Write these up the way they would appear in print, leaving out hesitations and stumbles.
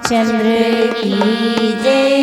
चंद्र की जय।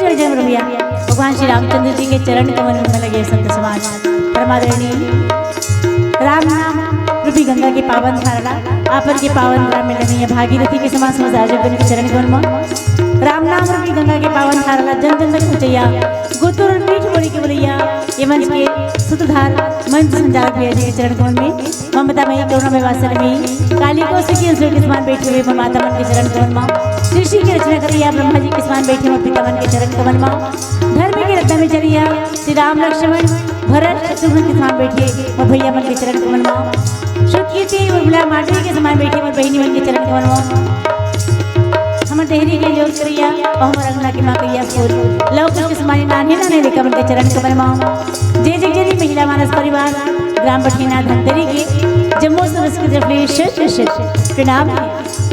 भगवान श्री रामचंद्र जी के चरण कमल में लगे संत समाज परमादरणीय राम नाम रूपी गंगा के पावन धारणा आपन के पावन ग्राम में लगी भागीरथी के समान समझ के चरण कमल में राम नाम रूपी गंगा के पावन धारणा जन जन तक पहुंचैया गोतुर और पीठ बोली के बोलैया ये मंच के सूत्रधार मंच संचालक भैया जी के चरण कमल में ममता मई करुणा में वात्सल्य में काली कौशिकी असुर के समान बैठे हुए माता मन के चरण कमल में सृष्टि की रचना करिया ब्रह्मा जी के समान बैठे हुए पिता मन के चरण कमल में धर्म के रत्न में चलिया श्री राम लक्ष्मण भरत शत्रुघ्न के समान बैठिए और भैया मन के चरण कमल में शुद्ध कीर्ति उर्मिला माटी के समान बैठे और बहनी मन के चरण कमल में हमर देहरी के योग करिया और हमर अंगना के मां कहिया फूल लव कुछ के समान नाने नाने लेकर मन के चरण कमल में जय जय जय महिला मानस परिवार ग्राम बठीना धनतेरी के जम्मू संस्कृत रिफ्लेक्शन प्रणाम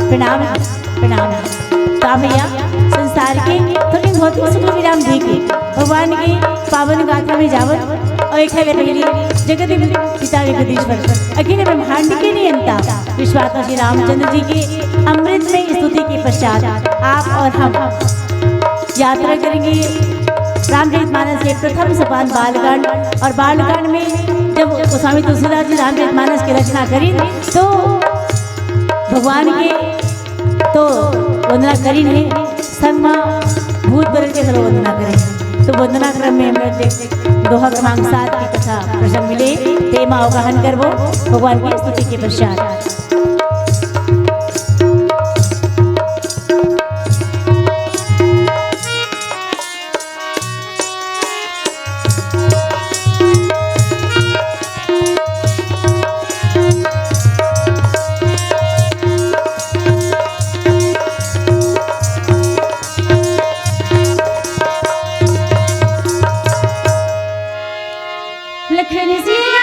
प्रणाम प्रणाम का भैया संसार के थोड़ी भौतिक सुख विराम दे के भगवान के पावन गाथा में जावत और एक है पहली जगत पिता जगदीश्वर अखिल ब्रह्मांड के नियंता विश्वात्मा श्री रामचंद्र जी के अमृत में स्तुति के पश्चात आप और हम यात्रा करेंगे रामचरितमानस के प्रथम सोपान बालकांड। और बालकांड में जब गोस्वामी तुलसीदास जी रामचरितमानस की रचना करी तो भगवान के तो वंदना करी है संग में भूत बरल के सलो वंदना करें। तो वंदना क्रम में हमें दोहा क्रमांक 7 की कथा प्रसंग मिले तेमा अवगाहन करवो भगवान की स्तुति के पश्चात। लखन सिया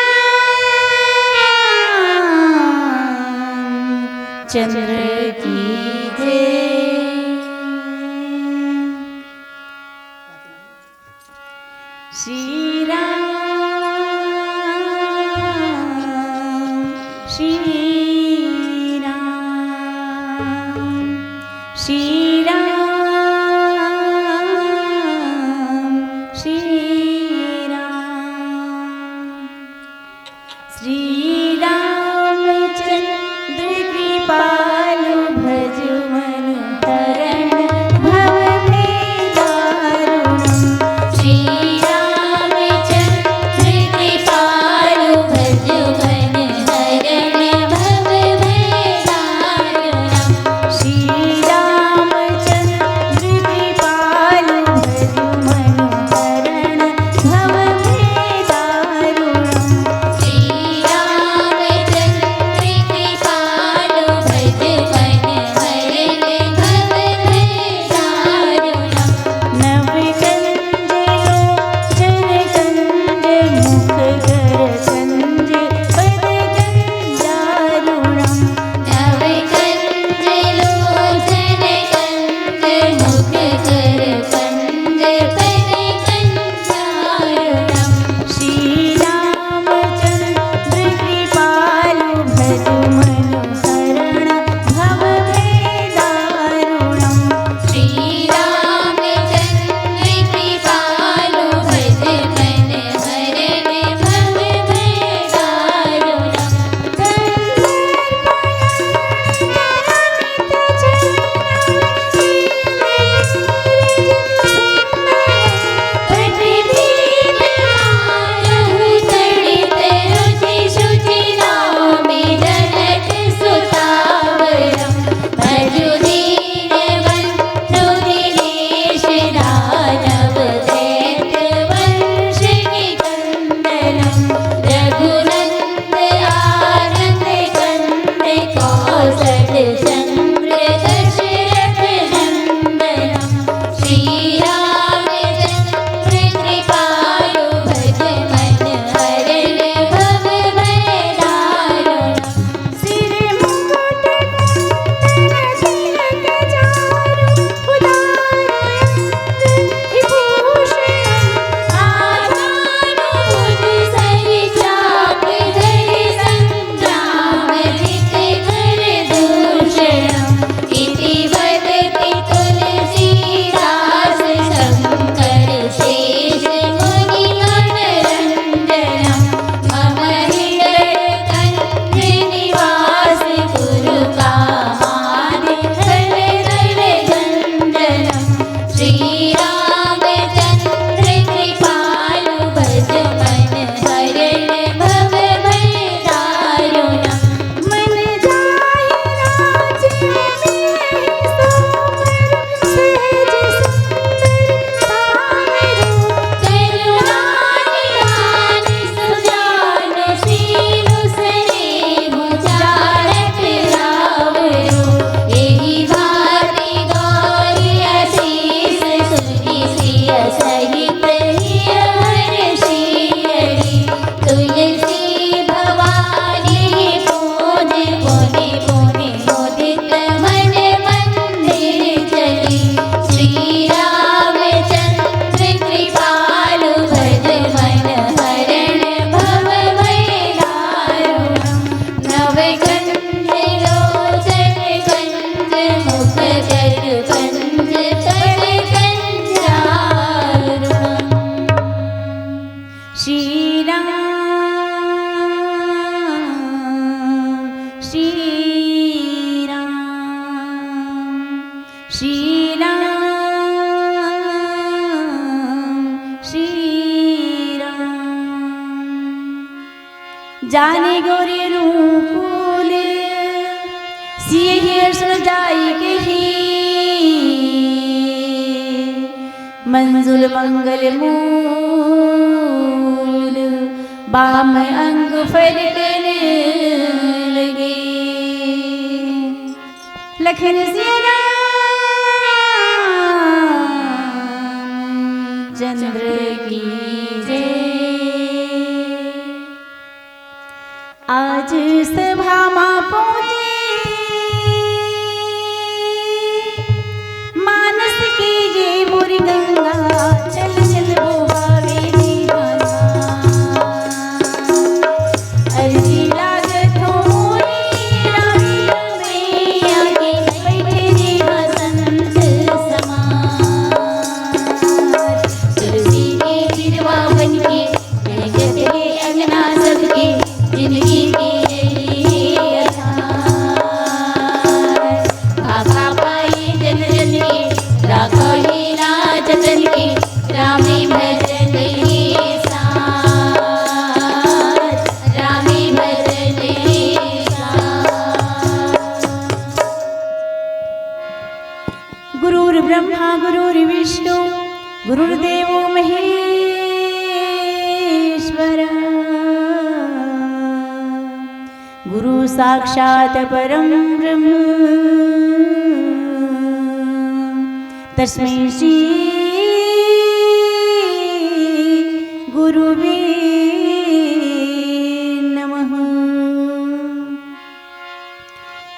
जाने गोरी अनुकूल सिए सुन जाई कही मंजुल मंगल मूल बाम अंग फरकने लगे लखन सिया चंद्र की जय। आज सभा मां पहुंचे मानस की जय मोरी गंगा चल चल बोहावे दीवाना अर्जी लागत हो मोरी रानी मैया के बैठे रे बसंत समार तुलसी के तिरवा बन के जगत के अंगना सबके जिंदगी की भाखा पाई जन जन के राखो ही राज जन के रामी भजन के साथ रामी भजन के साथ। गुरुर् ब्रह्मा गुरुर्विष्णु गुरुर्देवो महेश्वर गुरु साक्षात् परं ब्रह्म तस्मै श्री गुरुवे नमः।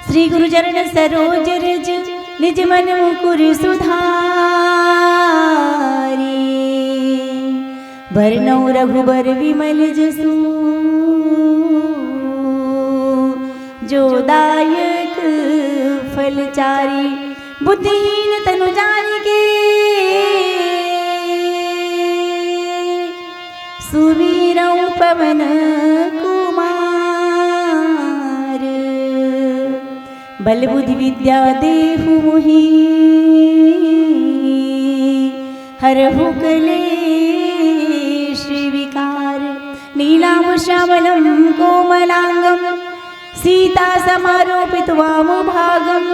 श्री गुरुचरण सरोज रज निज मन मुकुर सुधारी बरनौ रघुबर विमल जसु जो दायक फलचारी बुद्धिहीन तनु जानिके सुवीरौ पवन कुमार बल बुद्धि विद्या देहु मोहि हरहु कलेश विकार नीलाम श्यामलं कोमलांगं सीता समारोपित वामभागं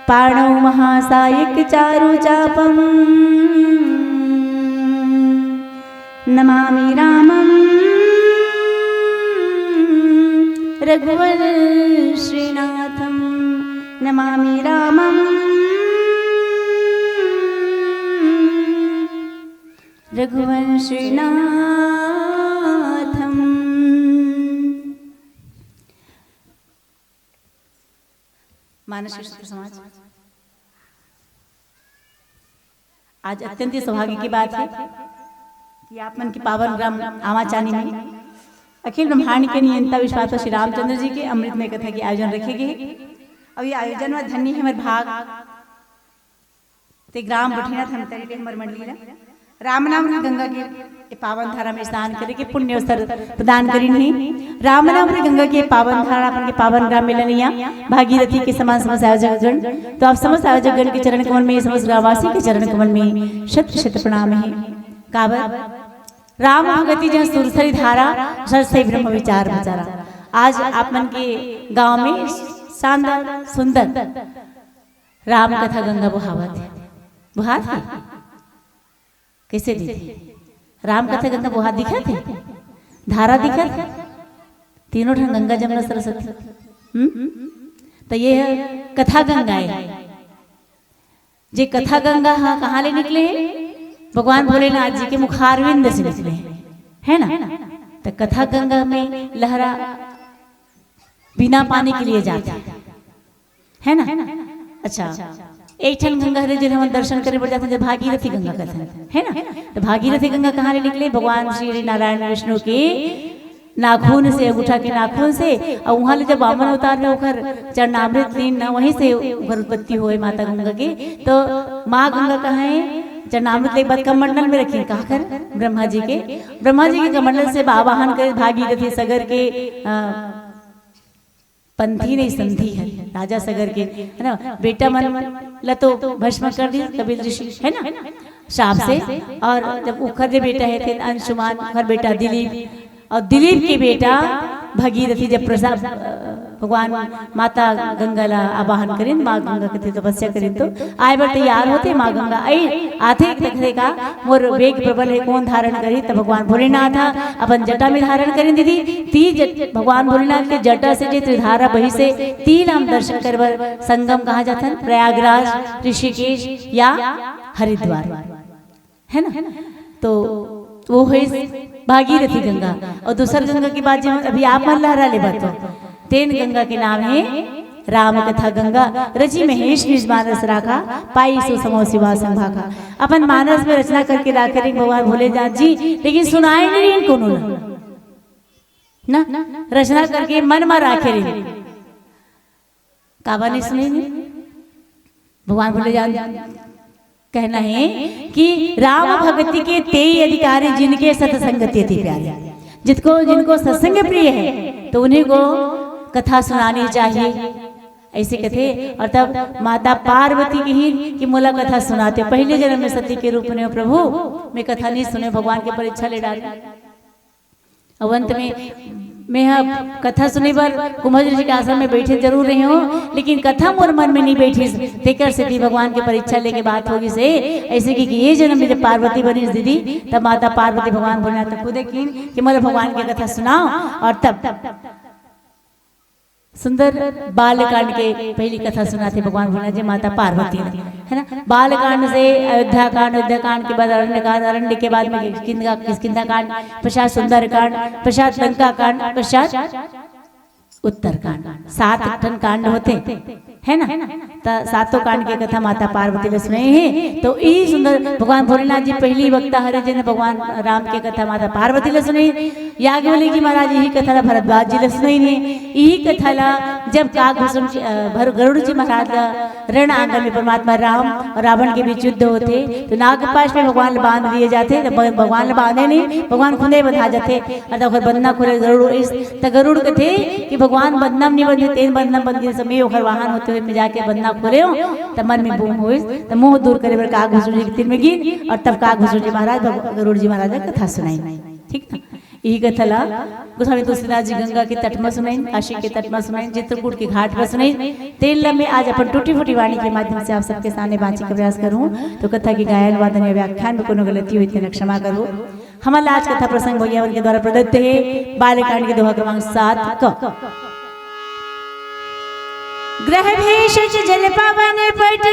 पाणौ महासायक चारु चापं नमामि रामं रघुवर श्रीनाथं नमामि रामं रघुवर श्रीनाथं। मानस समाज आज अत्यंत सौभाग्य की बात है कि आप मन के पावन ग्राम आमाचानी में अखिल ब्रह्मांड के नियंता विश्वात्मा श्री रामचंद्र जी के अमृतमय कथा के आयोजन रखे गए। अब ये आयोजन में धन्य है हमारे भाग ते ग्राम बठिना थम तरीके हमारे मंडली राम नाम री गंगा के पावन धारा में स्नान करे के पुण्य अवसर प्रदान करी नहीं। राम नाम री गंगा के पावन धारा अपन के पावन ग्राम मिलनिया भागीरथी के समान समस्त आयोजक गण। तो आप समस्त आयोजक गण के चरण कमल में समस्त ग्रामवासी के चरण कमल में शत शत प्रणाम है। काबर राम भगति जहाँ सुरसरी धारा सरसई ब्रह्म विचार विचारा। आज आप मन के गांव में शानदार सुंदर राम कथा गंगा बुहावत है। बुहात है कैसे दी राम कथा गंगा बुहात दिखा थे धारा दिखा थे तीनों ठन गंगा जमुना सरस्वती। तो ये कथा गंगा है। जे कथा गंगा हाँ कहाँ ले निकले भगवान भोलेनाथ जी के मुखारविंद से निकले है ना। तो कथा गंगा में लहरा बिना पानी के लिए जाते है ना। अच्छा एक ठन गंगा है जो हम दर्शन करे बढ़ जाते हैं भागीरथी गंगा कहते हैं है ना। तो भागीरथी गंगा कहाँ ले निकले भगवान श्री नारायण विष्णु के नाखून से अंगूठा के नाखून से और वहाँ ले जब वामन अवतार में उखर चरणामृत लीन ना वहीं से उखर उत्पत्ति हुए माता गंगा की। तो माँ गंगा कहाँ है चरणामृत एक बात कमंडल में रखी कहा कर ब्रह्मा जी के कमंडल से आवाहन कर भागीरथी सगर के पंथी नहीं संधि है राजा सगर के है ना। बेटा मन ल तो भस्म कर दिया कपिल ऋषि है ना। श्राप से। और जब उखर के बेटा है थे अंशुमान, उखर बेटा दिलीप, और दिलीप के बेटा भगीरथी जब प्रसाद भगवान माता गंगा ला आवाहन करें, माँ गंगा के तपस्या करें तो आए बार तैयार होते, माँ गंगा आई आते तखरे का मोर वेग प्रबल है कौन धारण करी, तब भगवान भोलेनाथ अपन जटा में धारण करें दीदी। ती भगवान भोलेनाथ के जटा से जो त्रिधारा बही से तीन हम दर्शन कर संगम कहा जाता है, प्रयागराज, ऋषिकेश या हरिद्वार, है ना। तो वो है भागीरथी गंगा। और दूसर गंगा की बात जब अभी आप मन लहरा ले बात, तेन गंगा के नाम है राम कथा गंगा, रची महेश निज मानस राखा, पाई सो समो शिवा संभाखा। अपन मानस में रचना करके ला करें भगवान भोलेनाथ जी, लेकिन सुनाए नहीं इनको ना रचना करके मन में राखे रहे, काबा नहीं सुने भगवान भोलेनाथ कहना है कि राम भक्ति के तेई अधिकारी जिनके सत्संगति थी प्यारी, जिनको सत्संग प्रिय है तो उन्हीं को कथा सुनानी चाहिए, ऐसे कथे। और तब माता पार्वती की ही कि मोला कथा सुनाते, पहले जन्म में सती के रूप में प्रभु मैं कथा नहीं सुने, भगवान के परीक्षा ले डाली। अवंत में मैं कथा सुने पर कुंभज ऋषि के आश्रम में बैठे जरूर रही हूँ, लेकिन कथा मोर मन में नहीं बैठी, तेकर से भगवान की परीक्षा लेके बात होगी से ऐसे कि ये जन्म में जब पार्वती बनी दीदी, तब माता पार्वती भगवान भोलेनाथ खुदे कि मतलब भगवान की कथा सुनाओ। और तब सुंदर बालकांड के पहली कथा सुनाते भगवान भोलेनाथ जी माता पार्वती ने, है ना। बालकांड से अयोध्या कांड के बाद अरण्य के बाद में किष्किंधा कांड, पश्चात सुंदर कांड, पश्चात लंका कांड, पश्चात उत्तर कांड, 7 ठन कांड होते है ना। सातों कांड की कथा माता पार्वती ने सुनाई है। तो यही सुंदर भगवान भोलेनाथ जी पहली वक्ता हरे जिन्हें भगवान राम की कथा माता पार्वती ने सुनाई, याज्ञवल्क्य जी महाराज यही कथा ला भरद्वाज जी ने सुनाई है। यही कथा ला जब काकभूषण गरुड़ जी महाराज रण आंगन में परमात्मा राम और रावण के बीच युद्ध होते, तो नागपाश में भगवान बांध दिए जाते, तो भगवान बांधे नहीं, भगवान खुदे बंधा जाते। और बंधना खुले गरुड़ कथे कि भगवान बंधनम नहीं बंधे, तेन बंधनम बंधे समय ओखर वाहन होते हुए में जाके बंधना खोले हो, तब मन में बूम हो, तो मोह दूर करे बर काकभूषण जी के तीर में गिन, और तब काकभूषण जी महाराज गरुड़ जी महाराज ने कथा सुनाई, ठीक ना। यही कथा ला गोस्वामी तुलसीदास जी गंगा के तट में सुनाई, काशी के तट में सुनाई, चित्रकूट के घाट पर सुनाई। तेल में आज अपन टूटी फूटी वाणी के माध्यम से आप सबके सामने बातचीत का प्रयास करूं, तो कथा की गायन वादन या व्याख्यान में कोनो गलती हुई तो क्षमा करो। हमारा आज कथा प्रसंग भैया उनके द्वारा प्रदत्त है बालकांड के दोहा क्रमांक 7 क। ग्रह भेषज जल पवन पट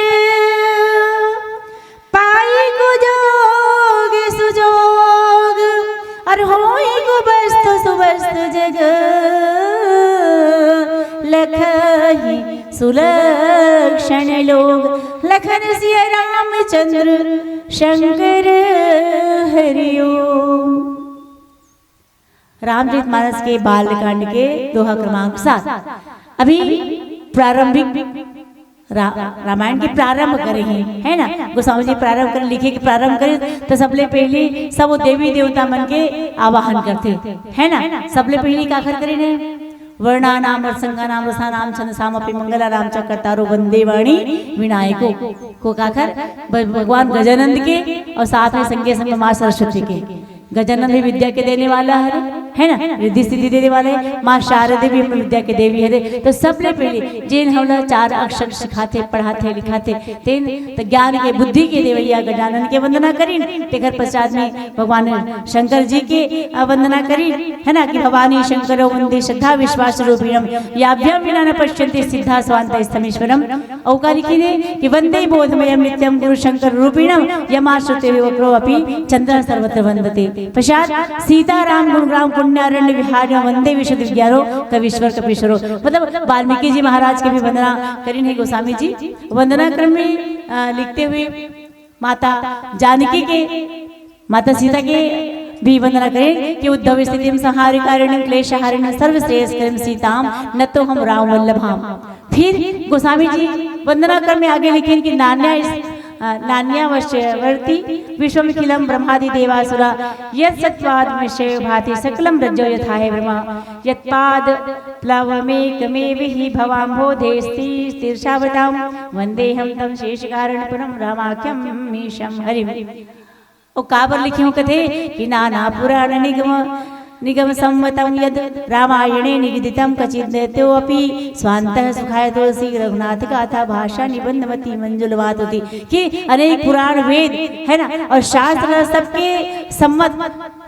पाई को जोग सुजोग, और होई को बस्त सुबस्त जग लखहि सुलक्षण लोग, लखन सिय रामचंद्र शंकर हरिओम। रामचरितमानस के बालकांड के दोहा क्रमांक 7। अभी प्रारंभिक रामायण के प्रारंभ करे है ना, गोस्वामी जी प्रारंभ कर लिखे कि प्रारंभ करे तो सबले पहले सब देवी देवता मन के आवाहन करते है ना। सबले पहले का कर करे ने वर्णा नाम संगा नाम रसा नाम छंद सामपि मंगला राम चक्रतारो वंदे वाणी विनायको को काकर भगवान गजानंद के, और साथ में संगे संग माँ सरस्वती के। गजानंद भी विद्या के देने वाला है ना, रिद्धि सिद्धि देने वाले, माँ शारदे भी अपनी विद्या के देवी है। तो सबले पहले जिन हमला 4 अक्षर सिखाते पढ़ाते लिखाते तेन तो ज्ञान के बुद्धि के देवैया गजानन के वंदना करी, तेकर पश्चात में भगवान शंकर जी के वंदना करी, है ना। कि भवानी शंकरो वंदे श्रद्धा विश्वास रूपिणम याभ्यम विना न पश्यन्ते सिद्धा स्वांत स्तमीश्वरम। औकारी कि वंदे बोधमयम नित्यम गुरु शंकर रूपिणम यमाश्रुते वक्रो अपि चंद्र सर्वत्र वंदते। पश्चात सीताराम गुणग्राम पुण्यारण्य विहार वंदे विशुद्ध विज्ञारो कविश्वर कपीश्वरो। मतलब वाल्मीकि जी महाराज के भी वंदना करीन है गोस्वामी जी। वंदना क्रम में लिखते हुए माता जानकी के, माता सीता के भी वंदना करें कि उद्धव स्थितिम संहारिकारिणीम क्लेशहारिणीम सर्वश्रेयस्करीम सीताम न तो हम राम वल्लभाम। फिर गोस्वामी जी वंदना क्रम में आगे लिखें कि नान्या नान्यावश्यवर्ती विश्वमिखिलं ब्रह्मादि देवासुरा यत्सत्त्वाद् विषयो भाति सकलं रज्जो यथा हे ब्रह्म यत्पाद प्लवमेकमेविहि भवाम्भोधेस्ति स्थिरशावतां वन्देहं तं शेषकारणपुरं रामाख्यं मीशं हरिम्। ओ काबर लिखियों कथे कि नाना पुराण निगम सम्मतं यद रामायणे निगदितं कचिदेत्योऽपि स्वान्तः सुखाय तुलसी रघुनाथ गाथा भाषा निबंधवती मंजुलवात होती कि अनेक पुराण वेद है ना और शास्त्र सबके सम्मत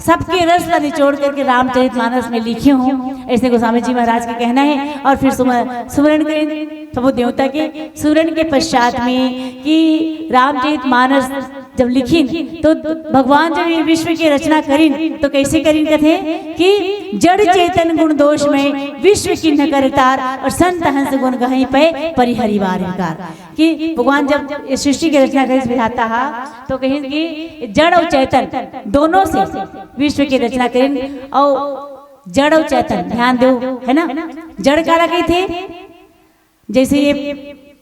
सबके रस का निचोड़ करके रामचरितमानस में लिखे हूँ, ऐसे गोस्वामी जी महाराज का कहना है। और फिर सुमरण करें सब देवता के सुमरण के पश्चात में कि रामचरितमानस जब लिखी तो भगवान जब ये विश्व की रचना करी तो कैसे करी कथे कि जड़ चेतन गुण दोष में विश्व की न करतार और संत हंस गुण गहि पे परिहरिवार कि भगवान जब सृष्टि की रचना करी विधाता तो कहीं कि जड़ और चेतन दोनों से विश्व की रचना करी। और जड़ और चेतन ध्यान दो है ना, जड़ काला कही थे जैसे ये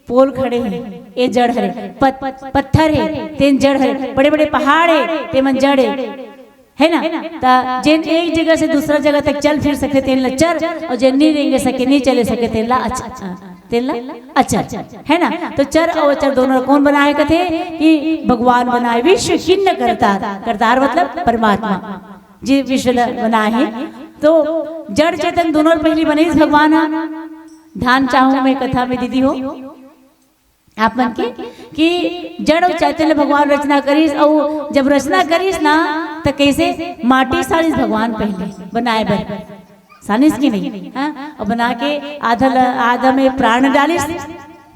पोल खड़े हैं ये जड़ है, पत्थर है तेन जड़ है, बड़े बड़े पहाड़ है तेमन जड़ है ना। ता जिन एक जगह से दूसरा जगह तक चल फिर सकते तेन ला चर और जिन नहीं रहेंगे सके नहीं चले सके तेन ला अचर है ना। तो चर और अचर दोनों कौन बनाए कथे कि भगवान बनाए विश्व खिन्न करतार मतलब परमात्मा जी विश्व बनाए है। तो जड़ चेतन दोनों पहली बने भगवान। ध्यान चाहूं मैं कथा में दीदी हो आप मन के कि जड़ और चैतन्य भगवान रचना करीस और जब रचना करीस ना तो कैसे माटी सानिस भगवान पहले बनाए बन सानिस की नहीं हाँ? और बना के आधा में प्राण डालिस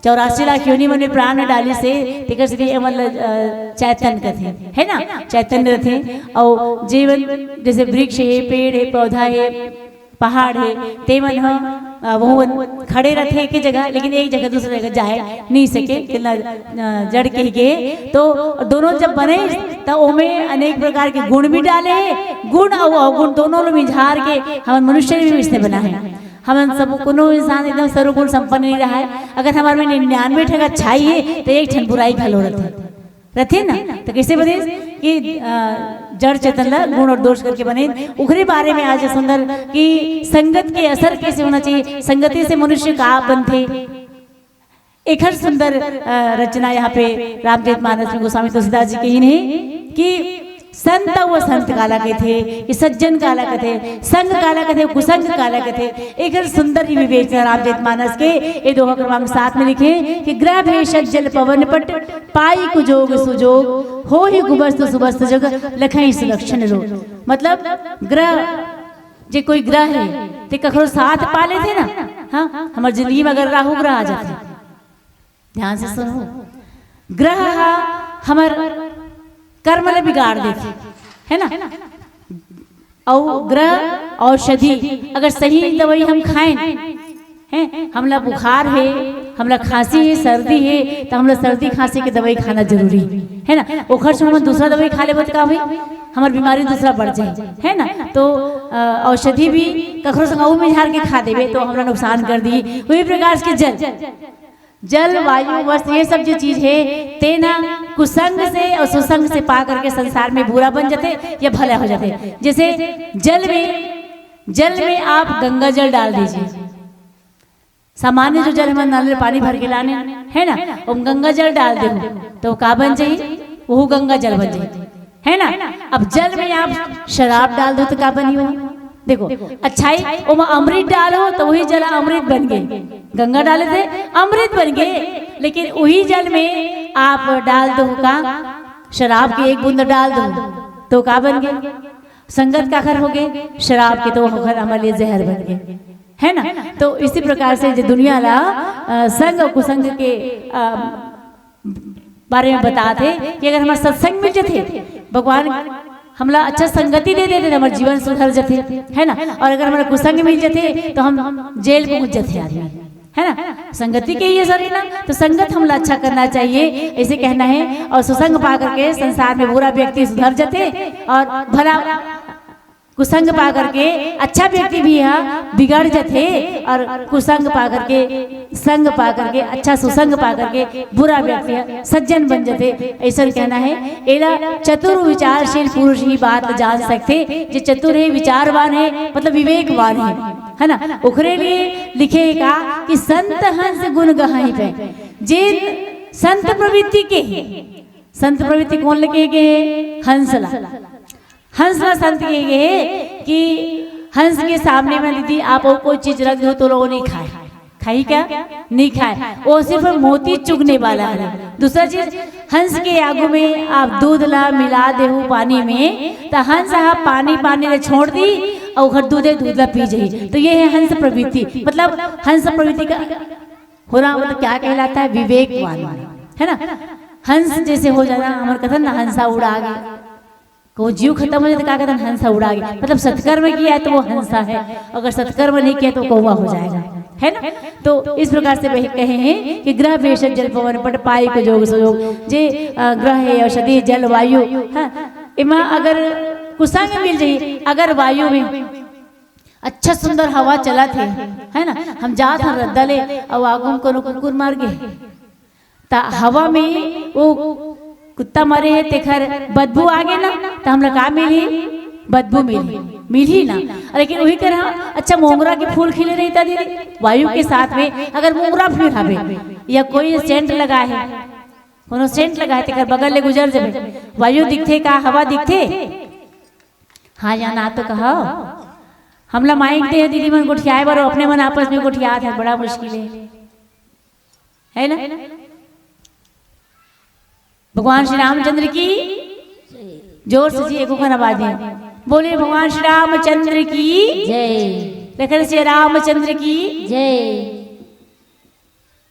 84 लाख योनि में प्राण डाली से तिकर से मतलब चैतन्य कथे है ना, चैतन्य रथे। और जीवन जैसे वृक्ष है पेड़ है पौधा है पहाड़ है तेमन वो खड़े रहते एक जगह लेकिन एक जगह दूसरी जगह जाए नहीं सके जड़ के गए। तो दोनों जब बने तो उनमें अनेक प्रकार के गुण भी डाले हैं, गुण और अवगुण दोनों लोग मिझार के हम मनुष्य भी इसने बना है। हम सब कोनो इंसान एकदम सर्वगुण संपन्न नहीं रहा है। अगर हमारे में 99 ठग अच्छाई है तो एक ठन बुराई खलो रहते ना तो कैसे बने कि जड़ चेतन गुण और दोष करके बने। उखरे बारे में आज सुंदर कि संगत के असर कैसे होना चाहिए, संगति से मनुष्य का आप बनते। एक हर सुंदर रचना यहाँ पे रामचरितमानस में गोस्वामी तुलसीदास जी की ही नहीं कि संत वो संत काला के थे कि सज्जन काला के थे, संग काला के थे, कुसंग काला के थे। एक सुंदर ही विवेचना रामचरितमानस के ये दोहा क्रमांक 7 में लिखे कि ग्रह भेषज जल पवन पट पाई कुजोग सुजोग हो ही गुबस्त सुबस्त जग लखई सुलक्षण रोग। मतलब ग्रह जे कोई ग्रह है ते कखरो साथ पाले थे ना। हाँ हमारी जिंदगी में अगर राहु ग्रह आ जाते ध्यान से सुनो, ग्रह हमार कर्म ले बिगाड़ देते है ना। और ग्रह औषधि अगर सही दवाई हम खाएं हैं, हमला बुखार है हमला खांसी है सर्दी है तो हमला सर्दी खांसी की दवाई खाना जरूरी है ना। वो खर्च हम दूसरा दवाई खा ले बत का भाई हमारी बीमारी दूसरा बढ़ जाए है ना। तो औषधि भी कखरो संग में झाड़ के खा देवे तो हमारा नुकसान कर दी। वही प्रकार के जल वायु वस्त्र ये सब जो चीज है तेना कुसंग से और सुसंग से पा करके संसार में बुरा बन जाते या भला हो जाते। जैसे जल में आप गंगा जल डाल दीजिए, सामान्य जो जल हमारे नल में पानी भर के लाने है ना, और गंगा जल डाल दे तो का बन जाए वो गंगा जल बन जाए है ना। अब जल में आप शराब डाल दो तो का बनी हो देखो अच्छाई, वो अमृत डालो तो वही जल अमृत बन गए। गंगा डाले थे अमृत बन गए, लेकिन वही जल में आप डाल दो का शराब की एक बूंद डाल दो तो का बन गए संगत का खर हो गए शराब के तो हमारे लिए जहर बन गए है ना। तो इसी प्रकार से जो दुनिया ला संग और कुसंग के बारे में बताते कि अगर हमारे सत्संग में थे भगवान हमला अच्छा संगति दे देते हमारे जीवन सुधर जाते है ना। और अगर हमारा कुसंग मिल जाते तो हम जेल पहुंच जाते आदमी है ना। संगति के ही असर है ना, तो संगत हमला अच्छा करना चाहिए ऐसे कहना है। और सुसंग पा करके संसार में बुरा व्यक्ति सुधर जाते और भला कुसंग पा करके अच्छा व्यक्ति भी है बिगड़ जाते और कुसंग पा करके संग पा करके अच्छा सुसंग पा करके बुरा व्यक्ति है सज्जन बन जाते। ऐसा कहना है एला चतुर विचारशील पुरुष ही बात जान सकते। जो चतुर है विचारवान है मतलब विवेकवान है ना। उखरे लिए लिखे का कि संत हंस गुण गहाई पे जिन संत प्रवृत्ति के संत प्रवृत्ति कौन लिखे गए हंसला हंसला संत कहे गए कि हंस के सामने में दीदी आप कोई चीज रख दो तो लोगों नहीं खाए खाई क्या नहीं खाए वो सिर्फ मोती चुगने वाला है। दूसरा चीज हंस के आगू में आप दूध ला मिला दे पानी में तो हंस आप पानी पानी छोड़ दी और घर दूध ला पी जाइए। तो ये है हंस प्रवृत्ति मतलब हंस प्रवृत्ति का होना मतलब क्या कहलाता है विवेकवान है ना। हंस जैसे हो जाना हमारे कथन ना हंसा उड़ा गया वो जीव खत्म हो जाए तो क्या कहते हैं हंसा उड़ा गया मतलब सत्कर्म किया है तो वो हंसा है अगर सत्कर्म नहीं किया तो कौवा हो जाएगा है ना। तो इस प्रकार से वही कहे हैं कि ग्रह भेषज जल पवन पट पाई को जोग सुयोग जे ग्रह है औषधि जल वायु इमा अगर कुसंग मिल जाए अगर वायु में अच्छा सुंदर हवा चला थे है ना हम जात हैं रद्दले और आगुम को कुकुर मार गए ता हवा में वो कुत्ता मरे है तेखर बदबू आ गए ना तो हम लोग का मिली बदबू मिली ना। लेकिन वही तरह अच्छा मोगरा के फूल खिले रही था दीदी वायु के साथ में अगर मोगरा फूल हवे या कोई सेंट लगा है उन्होंने सेंट लगा है तेखर बगल ले गुजर जाए वायु दिखते का हवा दिखते हाँ या ना तो कहो हमला माइक दे दीदी मन गुठियाए बार अपने मन आपस में गुठिया था बड़ा मुश्किल है ना। भगवान श्री रामचंद्र की जोर से जी एक आवाज है बोले भगवान श्री रामचंद्र की जय लेकर श्री रामचंद्र की जय।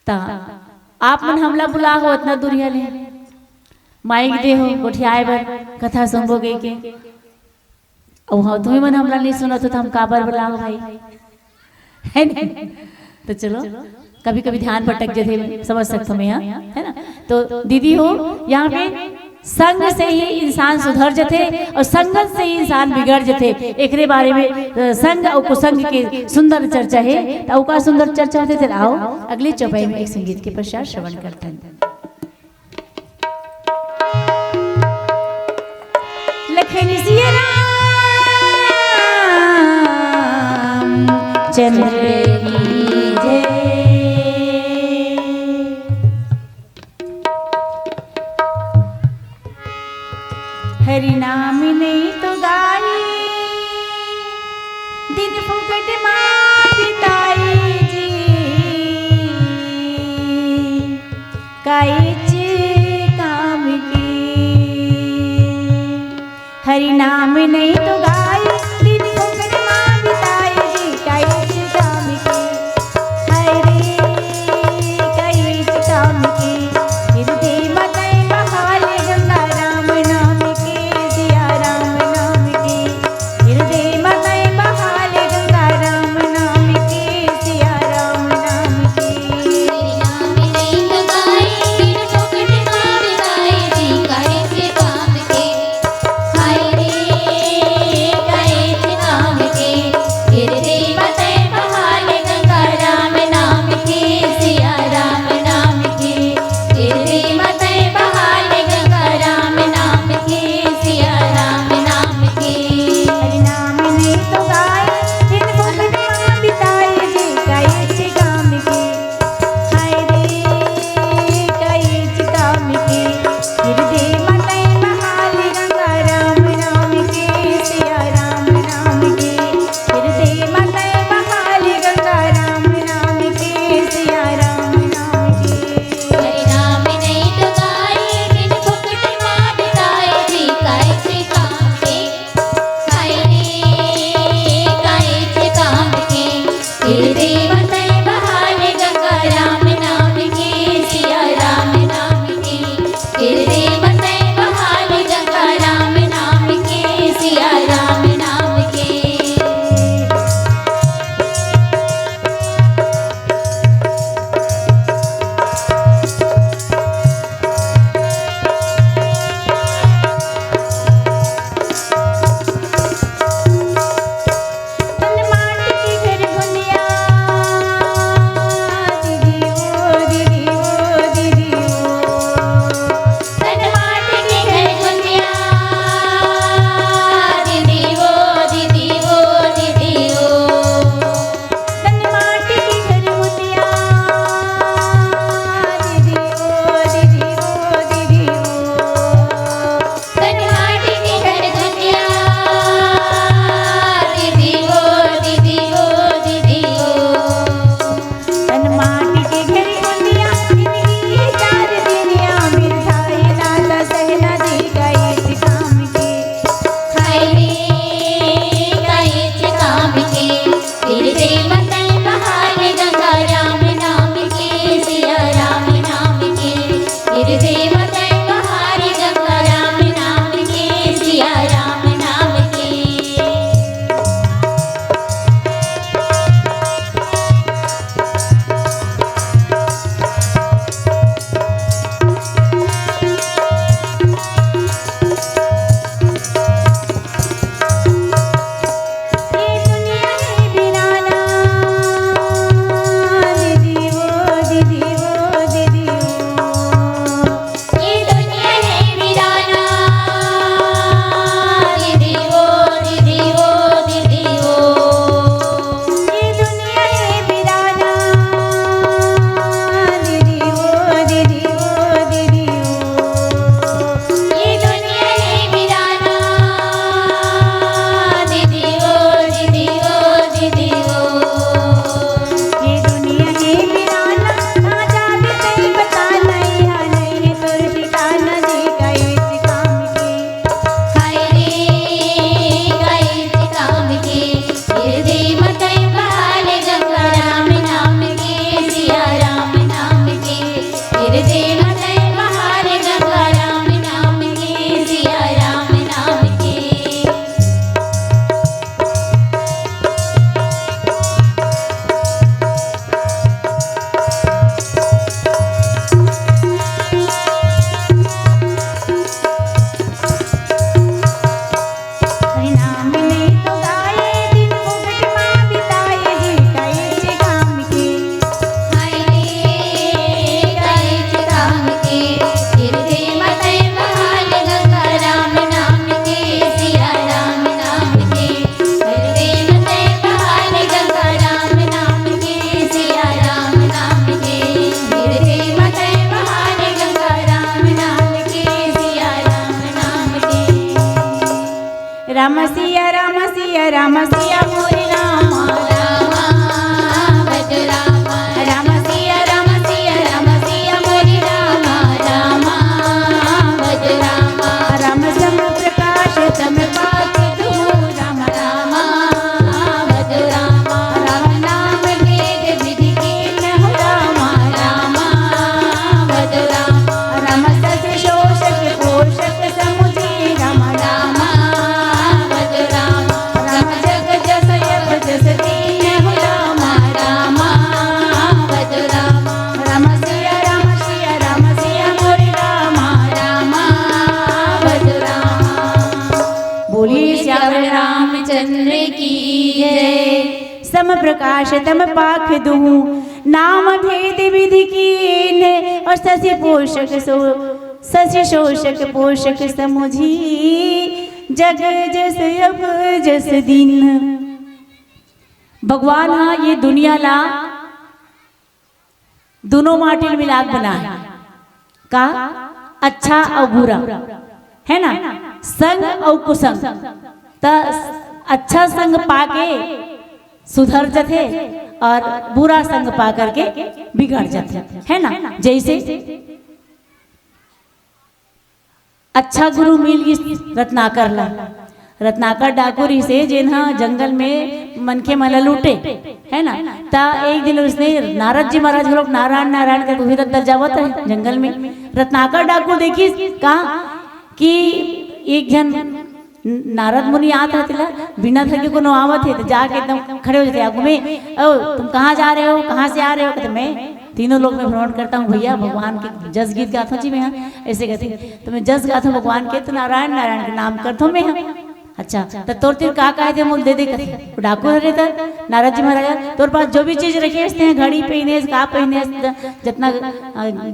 आप मन हमला बुला हो इतना दूरिया ले माइक दे हो गोठियाए बर कथा सुनबो गई के अब हाँ तुम्हें मन हमला नहीं सुना तो हम काबर बुला भाई है नहीं। तो चलो कभी कभी ध्यान भटक जाते समझ सकते हो यहाँ है ना। तो दीदी हो यहाँ पे संग से ही इंसान सुधर जाते और संगत से ही इंसान बिगड़ जाते। एकरे बारे में संग और कुसंग के सुंदर चर्चा है तो का सुंदर चर्चा होते थे। आओ अगली चौपाई में एक संगीत के पश्चात श्रवण करते हैं। लखन सिया राम चंद्र की जय हरि नाम नहीं तो गाई दिन फुकट मां बिताई जी काइच काम की हरि नाम नहीं तो गाई दिन फुकट मां बिताई जी काइच काम की हरे काइच काम की हृदय मतई बहाल गंगा राम नाम के सिया राम नाम के हृदय मतई बहाल गंगा राम नाम के सिया राम नाम के नाम नहीं तो गाई दिन फुकट मां बिताई जी काहे से काम के हाय रे राम सिया मोरी रामा रामा भज रामा राम सिया राम सिया राम सिया मोरी रामा रामा भज रामा राम सम प्रकाश तम पाके तू राम रामा भज रामा राम नाम वेद विधि के न हो रामा रामा भज रामा राम सस शोषक पोषक समुझे राम रामा भज रामा राम जग जस यब जस दीन हो रामा रामा भज रामा राम सिया मोरी रामा रामा भज रामा बोलिए श्याम रामचंद्र की जय सम प्रकाश तम पाख दूँ नाम भेद विधि कीन और शशि पोषक शशि शोषक पोषक समुझी जग जस अब जस दिन। भगवान हाँ ये दुनिया ला दोनों माटिल मिलाक बना है का अच्छा और बुरा है ना, संग और कुसंग। त अच्छा संग पाके सुधर जाते और बुरा संग पा करके बिगड़ जाते है ना। जैसे अच्छा गुरु मिल गई रत्नाकर ला, रत्नाकर डाकुरी से जिन्हा जंगल में मनखे मला लूटे है ना। ता एक दिन उसने नारद जी महाराज लोग नारायण नारायण करके उधर अंदर जावत है जंगल में। रत्नाकर डाकू देखी कहा कि एक जन नारद मुनि आता तिला बिना थके को आवत है तो जाके एकदम खड़े हो जाते आगू में, ओ तुम कहाँ जा रहे हो, कहाँ से आ रहे हो। कहते मैं तीनों लोग में भ्रमण करता हूँ भैया, भगवान के जस गीत गाता हूँ जी मैं यहाँ। ऐसे कहते तो मैं जस गाता हूँ भगवान के, तो नारायण नारायण के नाम करता हूँ मैं यहाँ। अच्छा तो तोर तीर का कहे थे मुझे दे दे कहते डाकू रहता नारद जी महाराज तोर पास जो भी चीज रखे हंसते हैं, घड़ी पहने का पहने जितना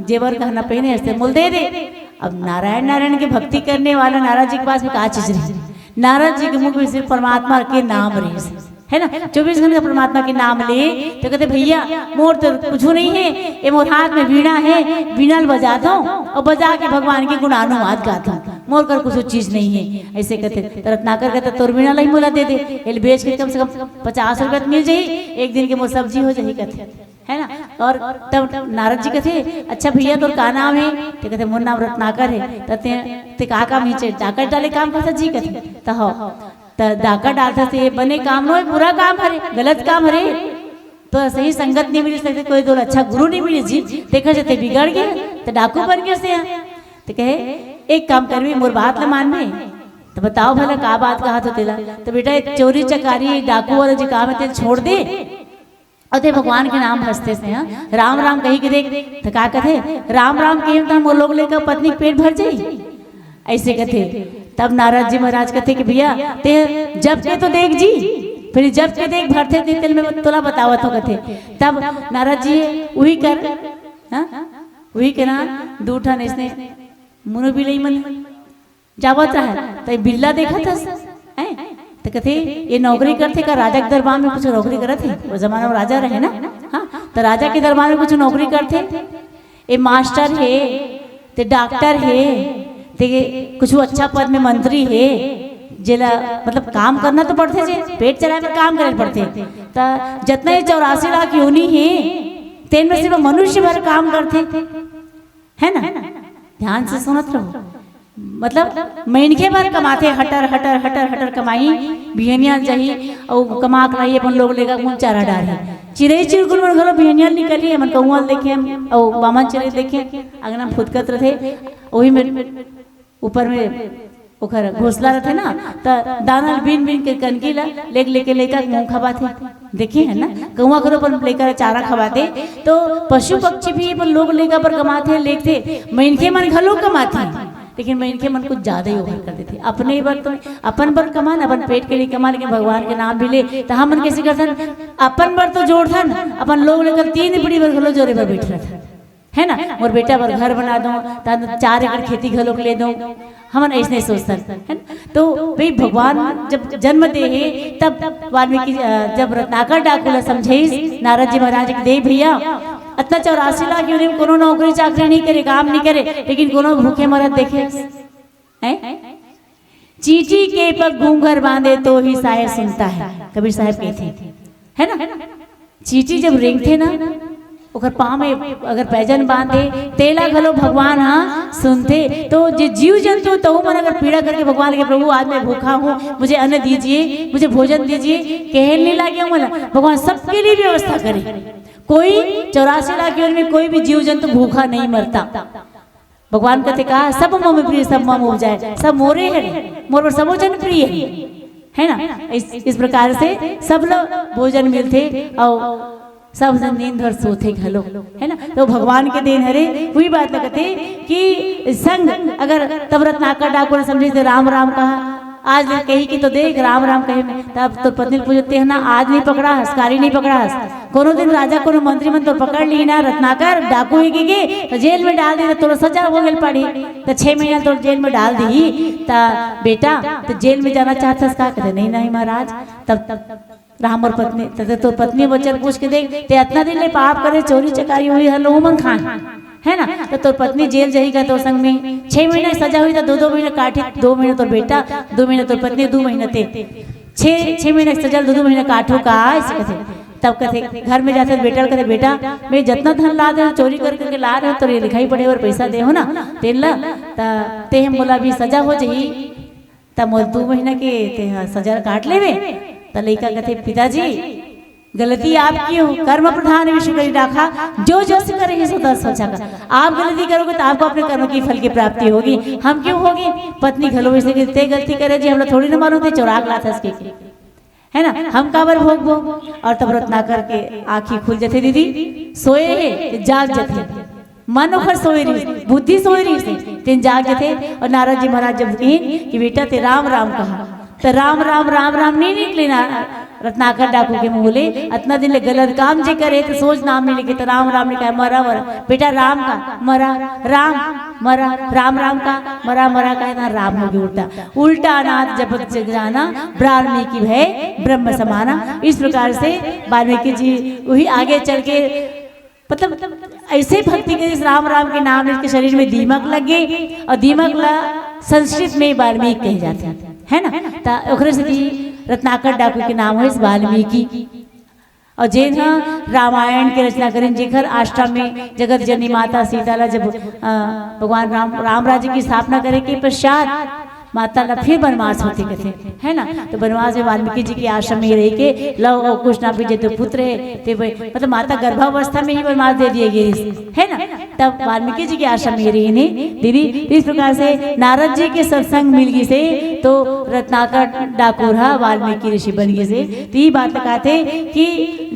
जेवर गहना पहने हंसते मुझे दे दे। अब नारायण नारायण की भक्ति करने वाला नारद जी के पास में क्या चीज रही, नारद जी के मुख में सिर्फ परमात्मा के नाम रहे है ना। 24 घंटे परमात्मा के नाम ले तो कहते भैया मोर तो कुछ नहीं है, ये मोर हाथ में वीणा है, वीणा बजाता हूँ और बजा के भगवान की गुणानुवाद गाता हूँ, मोर कर कुछ चीज नहीं है। ऐसे कहते रत्नाकर कहते तोर वीणा लाई मोला दे दे, एल बेच के कम से कम 50 रुपया मिल जाये, एक दिन के मोर सब्जी हो जाये कहते है ना। और तब नारद जी कहते अच्छा भैया तोर का नाम है, तो कहते मोर नाम रत्नाकर है। कहते का काम ही डाकर डाले काम करता जी कहते तो हो तो डाकर डालता से बने काम नो बुरा काम हरे, गलत काम हरे। तो सही संगत नहीं मिली सकते, कोई तो अच्छा गुरु नहीं मिली जी, देखा जाते बिगड़ गए तो डाकू बन गए से। तो कहे एक काम करवी मोर बात ल मान में, तो बताओ भला का बात कहा तो तेला। तो बेटा चोरी चकारी डाकू वाला जी काम है तेल छोड़ दे और ते भगवान के नाम हंसते से हाँ राम राम कही के देख। तो का कहते राम राम कही तो हम लोग लेकर पत्नी पेट भर जाये ऐसे कहते। तब नारद जी महाराज कहते कि भैया ते जब के तो देख जी, फिर जब के देख भरते थे तेल में तोला बतावत हो कहते। तब नारद जी वही कर वही के ना दूठा ने इसने मुनो भी नहीं मन जावत रहा तो बिल्ला देखा था तो कहते ये नौकरी करते का राजा के दरबार में कुछ नौकरी करे थे, वो जमाना में राजा रहे ना। हाँ तो राजा के दरबार में कुछ नौकरी करते, ये मास्टर है ते डॉक्टर है ते कुछ अच्छा पद में मंत्री है, जिला मतलब काम करना तो पड़ते जे पेट चलाए में काम करे पड़ते। तो जितना ये 84 लाख योनि है तेन में सिर्फ मनुष्य भर काम करते है ना। ध्यान से सुनत रहो, मतलब महीने भर कमाते हटर हटर हटर हटर कमाई बिहनिया जाही और कमा कमाई अपन लोग लेगा मुँह चारा डाले चिड़ई चिड़कुल मन घलो बिहनिया निकली मन कौआ देखे और बामन चिड़ई देखे अगना फुदकत रहे वही में ऊपर में ओखर घोसला रहते ना तो दाना बीन बीन के कनकी ला लेके लेकर मुँह खबाते देखे है ना। कौआ घरों पर लेकर चारा खवाते तो पशु पक्षी भी अपन लोग लेकर पर कमाते लेते, महीने मन घलो कमाते लेकिन मैं इनके मन कुछ ज्यादा ही ओवर कर देती। अपने बार तो अपन पर कमान अपन पेट के लिए कमा, लेकिन भगवान के नाम भी ले तो हम मन कैसे करथन अपन बार तो जोड़ थन अपन लोग लेकर 3 पीढ़ी भर घलो जोरे पर बैठ रहा है ना। और बेटा पर घर बना दो 4 एकड़ खेती घलो ले दो, हम ऐसे सोचते हैं। तो भाई भगवान जब जन्म दे है तब वाल्मीकि जब रत्नाकर डाकू समझे नारद जी महाराज के दे भैया इतना 84 लाख यूनि कोनो नौकरी चाकरी नहीं करे, काम नहीं करे, लेकिन कोनो भूखे मरद देखे हैं चींटी के पग घूंघर बांधे तो ही साहेब सुनता है, कबीर साहब कहते है ना। चींटी जब रेंगते ना ओकर पाँव में अगर पैजन बांधे तेला घलो भगवान हाँ सुनते। तो जो जीव जंतु तो मन अगर पीड़ा करके भगवान के प्रभु आज मैं भूखा हूँ, मुझे अन्न दीजिए, मुझे भोजन दीजिए, कहल नहीं लागे मन भगवान सबके लिए व्यवस्था करे। कोई 84 लाख योनि में कोई भी जीव जंतु भूखा नहीं मरता। भगवान कहते कहा सब मम प्रिय सब मम उपजाए, सब मोरे है, मोर पर सबो जन प्रिय है ना। इस प्रकार से सब लोग भोजन मिलते और सब जन नींद और सोते घलो है ना। तो भगवान के देन हरे वही बात लगते कि संग अगर तब रत्नाकर डाकुर ने समझे तो राम राम कहा, आज कही कि तो देख राम राम कहे में तब तो पत्नी पूछते हैं ना, आज नहीं पकड़ा हस, कारी नहीं पकड़ा हस, कोनो दिन राजा कोनो मंत्री मन तो पकड़ ली ना रत्नाकर डाकू ही के तो जेल में डाल दी, तो सजा हो गई पड़ी तो 6 महीना तो जेल में डाल दी। ता बेटा तो जेल में जाना चाहता का कहते नहीं नहीं महाराज। तब राम और पत्नी तो पत्नी बच्चन पूछ के देख ते इतना दिन ले पाप करे, चोरी चकारी हुई हर लोग मन खान है ना। तो तोर पत्नी जेल जाएगा तो संग में 6 महीना सजा हुई तो 2 महीने काटी, 2 महीने तो बेटा 2 महीने तो पत्नी 2 महीने ते 6 महीने सजा 2 महीने काटो का ऐसे कहते। तब कहते घर में जाते बेटा कहते बेटा मैं जितना धन ला दे चोरी करके ला रहे हो तो ये लिखाई पड़े और पैसा दे हो ना तेल ला ते हम बोला भी सजा हो जाही तब 2 महीना के सजा काट लेवे। तो लड़का कहते पिताजी गलती आपकी हो, कर्म प्रधान विश्व करी राखा, जो जो से करेंगे सो दस सोचा का। आप गलती करोगे तो आपको अपने कर्म की फल की प्राप्ति होगी, हम क्यों होगी। पत्नी घलो से गलती करे जी हम थोड़ी ना मालूम थे चौराग लाता इसके है ना, हम काबर भोग भोग। और तब रत्नाकर के आँखी खुल जाते दीदी सोए है जाग जाते, मन ओखर सोए रही बुद्धि सोए रही तीन जाग जाते। और नारद जी महाराज जब कहें कि बेटा ते राम राम कहा तो राम राम राम राम नहीं निकले ना रत्नाकर डाकू के मुँह बोले इतना दिन ले गलत काम जे करे तो सोच नाम नहीं लिखे तो राम राम ने कहा मरा मरा बेटा राम का मरा राम मरा राम राम का मरा मरा का ना राम हो गया उल्टा उल्टा अनाथ जपत जग जाना वाल्मीकि भय ब्रह्म समाना। इस प्रकार से वाल्मीकि जी वही आगे चल के मतलब ऐसे भक्ति के राम राम के नाम इसके शरीर में दीमक लग गई और दीमक ला संस्कृत में वाल्मीकि कहे जाते हैं है ना। तो से रत्नाकर डाकू के नाम है वाल्मीकि। और जे रामायण के रचना करें जेकर आश्रम में जगत जननी माता सीता ला जब भगवान राम राज्य की स्थापना करे के पश्चात माता ला फिर वनवास होते कहते है ना। तो वनवास में वाल्मीकि जी के आश्रम में रह के लव और कुछ ना भी जो पुत्र है ते मतलब माता गर्भावस्था में ही वनवास दे दिए गए है ना। तब वाल्मीकि जी के आश्रम में रही ने दीदी। इस प्रकार से नारद जी के सत्संग मिल गई से तो रत्नाकर डाकुर वाल्मीकि ऋषि बन गए से। तो ये बात लगाते कि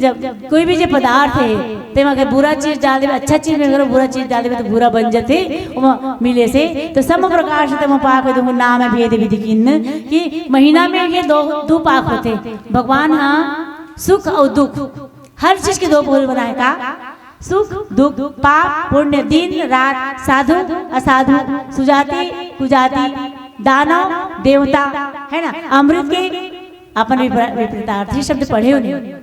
जब कोई भी जो पदार्थ है ते अगर बुरा चीज डाल दे अच्छा चीज में अगर बुरा चीज डाल दे तो बुरा बन जाते मिले से। तो सम प्रकार से तम पाक हो नाम भेद विधि किन्न कि महीना में ये दो पाक होते भगवान हाँ सुख और दुख हर चीज के 2 पोल बनाए का सुख दुख पाप पुण्य दिन रात साधु असाधु सुजाति कुजाति दानव देवता है ना। अमृत के अपन विपरीतार्थी शब्द पढ़े हो नहीं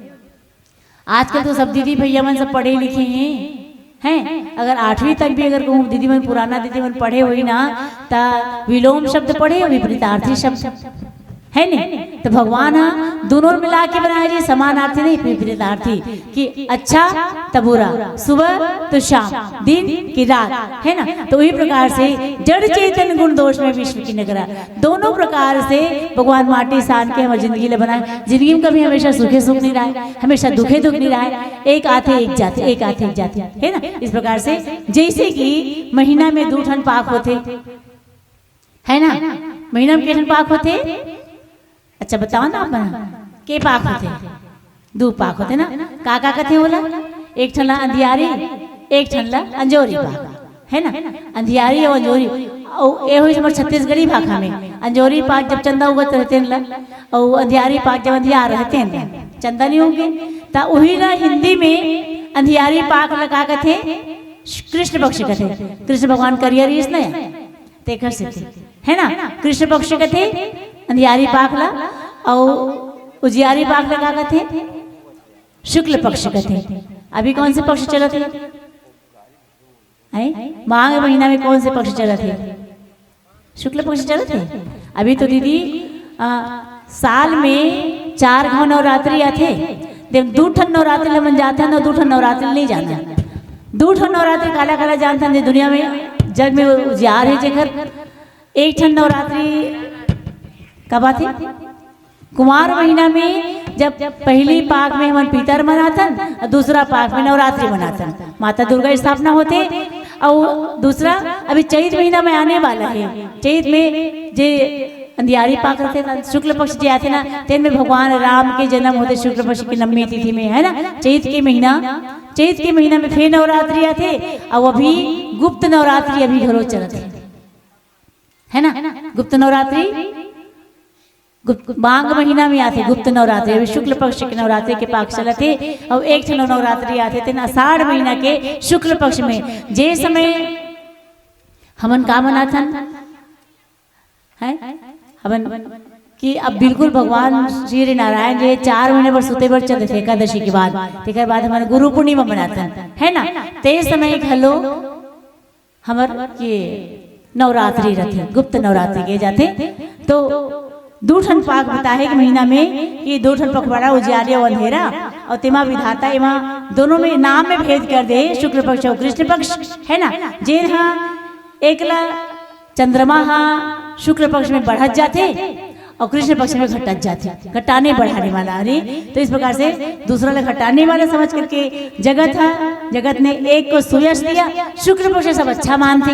आजकल तो सब दीदी भैया मन सब पढ़े लिखे हैं अगर 8वीं तक भी अगर कहूँ दीदी मन पुराना दीदी मन पढ़े हुई ना ता विलोम शब्द पढ़े हो विपरीतार्थी शब्द है नहीं। तो भगवान हाँ दोनों मिला के बनाया जी समानार्थी नहीं विपरीतार्थी कि अच्छा तो बुरा सुबह तो शाम दिन की रात है ना। तो वही प्रकार से जड़ चेतन गुण दोष में विश्व की नगरा दोनों प्रकार से भगवान माटी सान के हमारी जिंदगी ले बनाए। जिंदगी में कभी हमेशा सुखे सुख नहीं रहा हमेशा दुखे दुख नहीं रहा एक आते एक जाते एक आते एक जाते है ना। इस प्रकार से जैसे कि महीना में 2 ठन पाक होते है ना। महीना में कितने पाक होते अच्छा बताओ ना आप के पाक होते 2 पाक होते ना का कथे बोला एक ठन अंधियारी एक ठन अंजोरी पाक है ना। अंधियारी और अंजोरी ये हुई हमारे छत्तीसगढ़ी भाषा में अंजोरी पाक जब चंदा उगत रहते हैं और अंधियारी पाक जब अंधियार रहते हैं चंदा नहीं होंगे तो वही ना हिंदी में अंधियारी पाक लगा कथे कृष्ण पक्ष कथे कृष्ण भगवान करियर इस नया देखर से है ना। कृष्ण पक्ष कथे अंधियारी पाखला और उजियारी पाख लगा थे शुक्ल पक्ष कथे। अभी कौन से पक्ष चला थे माघ महीना में कौन से पक्ष चला थे शुक्ल पक्ष चलत है। अभी तो दीदी साल में 4 घाव नवरात्रि आथे, देव 2 ठन नवरात्रि ले मन जाथन और 2 ठन नवरात्रि नहीं जाना। 2 ठन नवरात्रि काला काला जानथन जे दुनिया में जग में उजियार है जेकर। एक ठन नवरात्रि कब आथे? कुमार महीना में, जब पहली पाक में हमन पीतर मनाथन और दूसरा पाक में नवरात्रि मनाथन, माता दुर्गा स्थापना होते। और दूसरा अभी चैत महीना में आने वाला है। चैत में जे अंधियारी पाक रहते ना, शुक्ल पक्ष जे आते ना, तेन में भगवान राम के जन्म होते शुक्ल पक्ष की 9वीं तिथि में, है ना। चैत के महीना में फिर नवरात्रि आते। और अभी गुप्त नवरात्रि अभी घरों चलते है ना। गुप्त नवरात्रि माघ महीना में आते गुप्त नवरात्रि। अभी शुक्ल पक्ष के नवरात्रि के पाक चलते। और एक नवरात्रि आते थे आषाढ़ महीना के शुक्ल पक्ष में। जे समय हमन का मनाथन है हमन कि अब बिल्कुल भगवान श्री नारायण जी 4 महीने पर सुते बर चलते थे एकादशी के बाद। तेकर बाद हमारे गुरु पूर्णिमा मनाथन, है ना। ते समय घलो हमर ये नवरात्रि रहते, गुप्त नवरात्रि के जाते। तो 2 ठन पाक बताहे के महीना में कि 2 ठन पखवाड़ा उजियारे और अंधेरा। और तेमा विधाता एमा दोनों में नाम में भेद कर दे, शुक्ल पक्ष और कृष्ण पक्ष, है ना। जे हाँ एकला चंद्रमा हाँ शुक्ल पक्ष में बढ़त जाते और कृष्ण पक्ष में घटत जाते, घटाने बढ़ाने वाला। अरे तो इस प्रकार से दूसरा ले घटाने वाला समझ करके जगत ने एक को सुयश दिया। शुक्ल पक्ष सब अच्छा मानते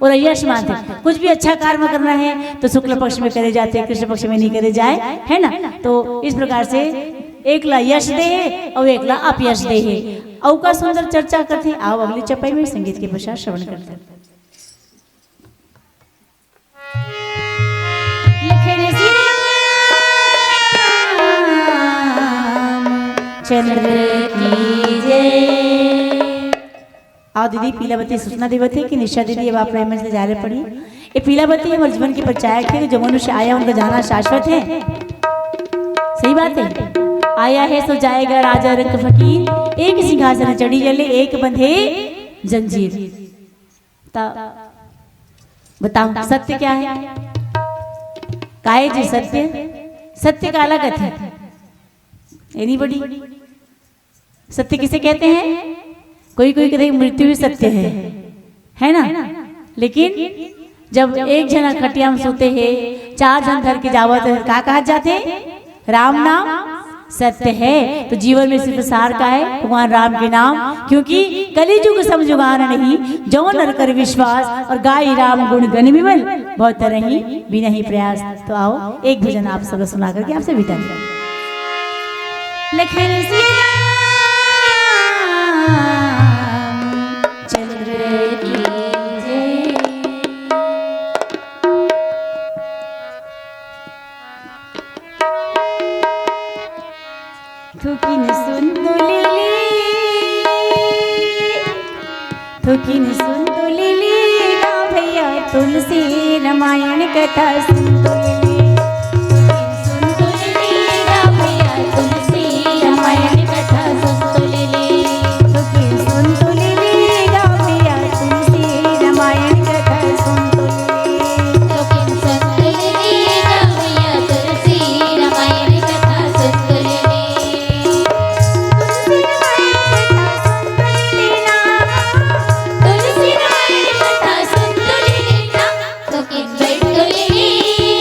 और यश मानते। कुछ भी अच्छा कार्य करना है तो शुक्ल पक्ष में करे जाते, कृष्ण पक्ष में नहीं करे जाए, है ना। तो इस प्रकार से एक ला यश दे है और एक ला अपयश दे है। और का सुंदर चर्चा करते। आओ अगली चपाई में संगीत के पश्चात श्रवण करते हैं। चंद्र की जय। आओ दीदी पीलावती सूचना देवत है कि निशा दीदी अब आप प्रेम से जा रहे पड़ी। ये पीलावती हमारे जीवन की परिचायक है। जो मनुष्य आया उनका जाना शाश्वत है। सही बात है। आया है सो जाएगा राजा रंग फकीर, एक सिंहासन चढ़ी जले एक बंधे जंजीर। बताओ सत्य क्या है? काहे जी सत्य का अलग है। एनीबॉडी सत्य किसे कहते हैं? कोई कहते हैं मृत्यु भी सत्य है ना। लेकिन जब एक जना खटिया में सोते हैं, 4 जन धर के जावत है, का कहा जाते? राम नाम सत्य है। तो जीवन में सिर्फ सार का है भगवान राम के नाम। क्योंकि कलिजुग समझुगान नहीं, जो नर कर विश्वास और गाय राम गुण गण विमल, बहुत रही बिना ही प्रयास। तो आओ एक भजन आप सब सुना करके आपसे विदा लें। लखन सिया चंद्र की जय। थुकिन सुंदुली गा भैया तुलसी रामायण कथा सुंदुली। तुलसी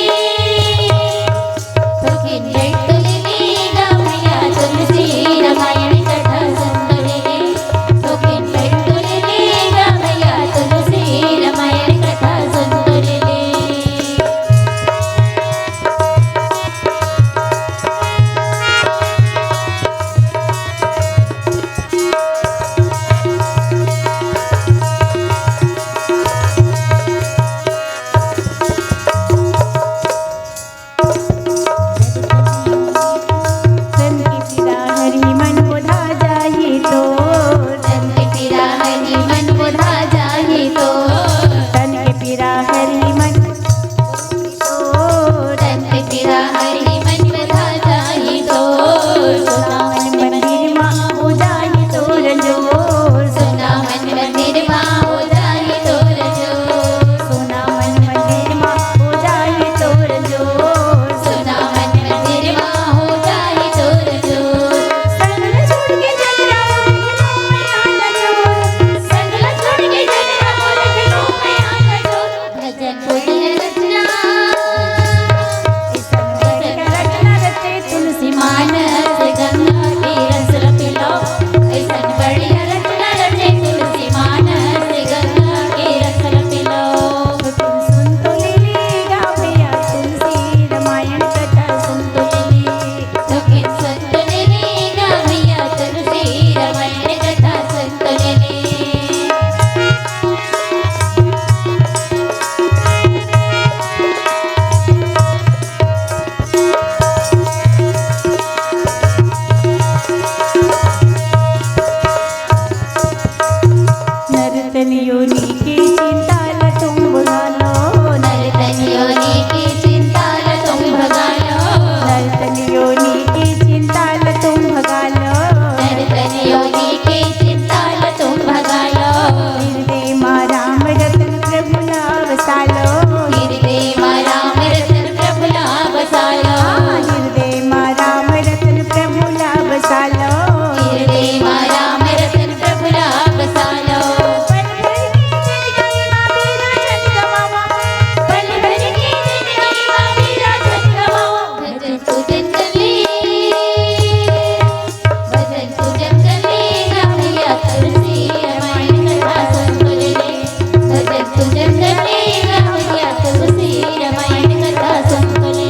पूजन करले गावया तुलसी रामायण कथा संकलने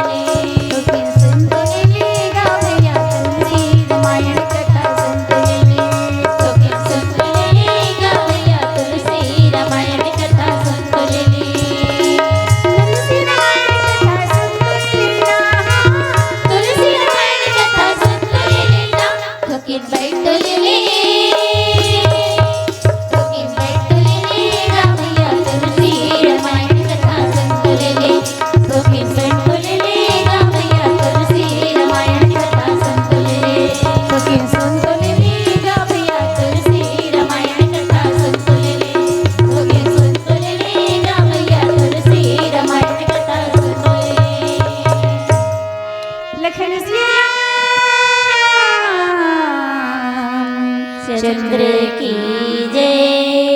सखी संतलेले गावया तुलसी रामायण कथा संकलने सखी संकलने गावया तुलसी रामायण कथा संकलने तुलसी रामायण कथा संकलने थकीत बैठलेले गावया तुलसी रामायण कथा संकलने थकीत बैठलेले गावया तुलसी रामायण कथा संकलने सखी संतलेले गावया तुलसी रामायण कथा संकलने थकीत संकलने गावया तुलसी रामायण कथा संकलने लखन श्याम चंद्र की जय।